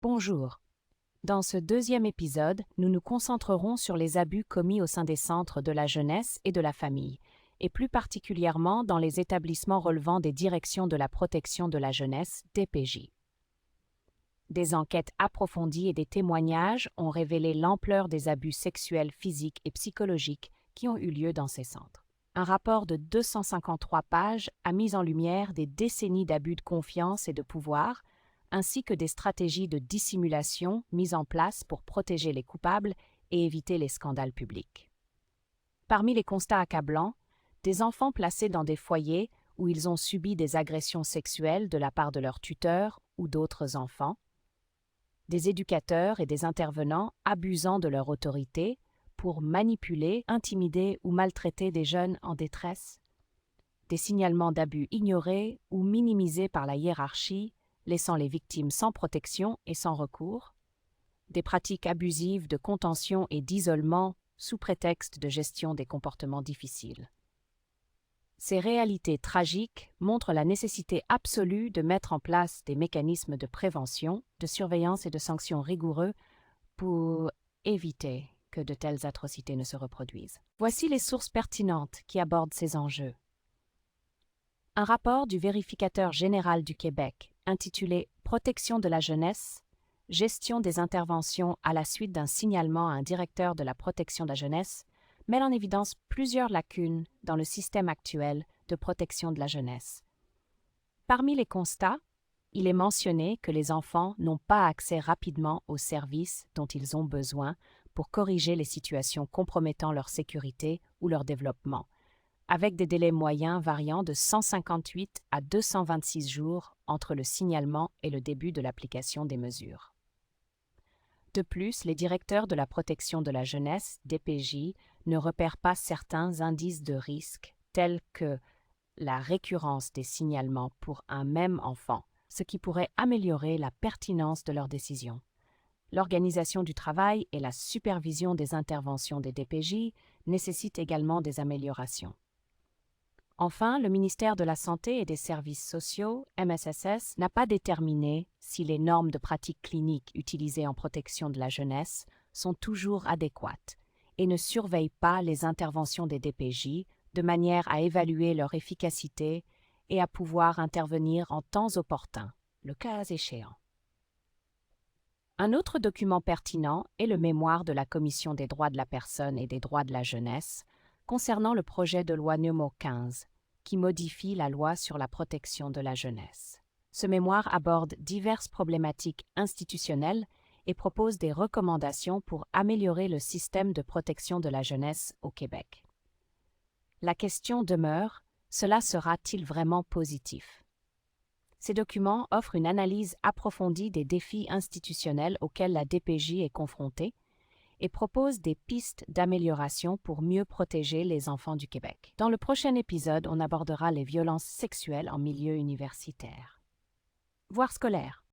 Bonjour. Dans ce deuxième épisode, nous nous concentrerons sur les abus commis au sein des centres de la jeunesse et de la famille, et plus particulièrement dans les établissements relevant des directions de la protection de la jeunesse, DPJ. Des enquêtes approfondies et des témoignages ont révélé l'ampleur des abus sexuels, physiques et psychologiques qui ont eu lieu dans ces centres. Un rapport de 253 pages a mis en lumière des décennies d'abus de confiance et de pouvoir, ainsi que des stratégies de dissimulation mises en place pour protéger les coupables et éviter les scandales publics. Parmi les constats accablants, des enfants placés dans des foyers où ils ont subi des agressions sexuelles de la part de leurs tuteurs ou d'autres enfants, des éducateurs et des intervenants abusant de leur autorité pour manipuler, intimider ou maltraiter des jeunes en détresse, des signalements d'abus ignorés ou minimisés par la hiérarchie, laissant les victimes sans protection et sans recours, des pratiques abusives de contention et d'isolement sous prétexte de gestion des comportements difficiles. Ces réalités tragiques montrent la nécessité absolue de mettre en place des mécanismes de prévention, de surveillance et de sanctions rigoureux pour éviter que de telles atrocités ne se reproduisent. Voici les sources pertinentes qui abordent ces enjeux. Un rapport du vérificateur général du Québec, intitulé « Protection de la jeunesse, gestion des interventions à la suite d'un signalement à un directeur de la protection de la jeunesse », met en évidence plusieurs lacunes dans le système actuel de protection de la jeunesse. Parmi les constats, il est mentionné que les enfants n'ont pas accès rapidement aux services dont ils ont besoin pour corriger les situations compromettant leur sécurité ou leur développement, avec des délais moyens variant de 158 à 226 jours entre le signalement et le début de l'application des mesures. De plus, les directeurs de la protection de la jeunesse, DPJ, ne repèrent pas certains indices de risque, tels que la récurrence des signalements pour un même enfant, ce qui pourrait améliorer la pertinence de leurs décisions. L'organisation du travail et la supervision des interventions des DPJ nécessitent également des améliorations. Enfin, le ministère de la Santé et des Services sociaux, MSSS, n'a pas déterminé si les normes de pratique clinique utilisées en protection de la jeunesse sont toujours adéquates et ne surveille pas les interventions des DPJ de manière à évaluer leur efficacité et à pouvoir intervenir en temps opportun, le cas échéant. Un autre document pertinent est le mémoire de la Commission des droits de la personne et des droits de la jeunesse concernant le projet de loi numéro 15, qui modifie la loi sur la protection de la jeunesse. Ce mémoire aborde diverses problématiques institutionnelles et propose des recommandations pour améliorer le système de protection de la jeunesse au Québec. La question demeure, cela sera-t-il vraiment positif? Ces documents offrent une analyse approfondie des défis institutionnels auxquels la DPJ est confrontée et proposent des pistes d'amélioration pour mieux protéger les enfants du Québec. Dans le prochain épisode, on abordera les violences sexuelles en milieu universitaire, voire scolaire.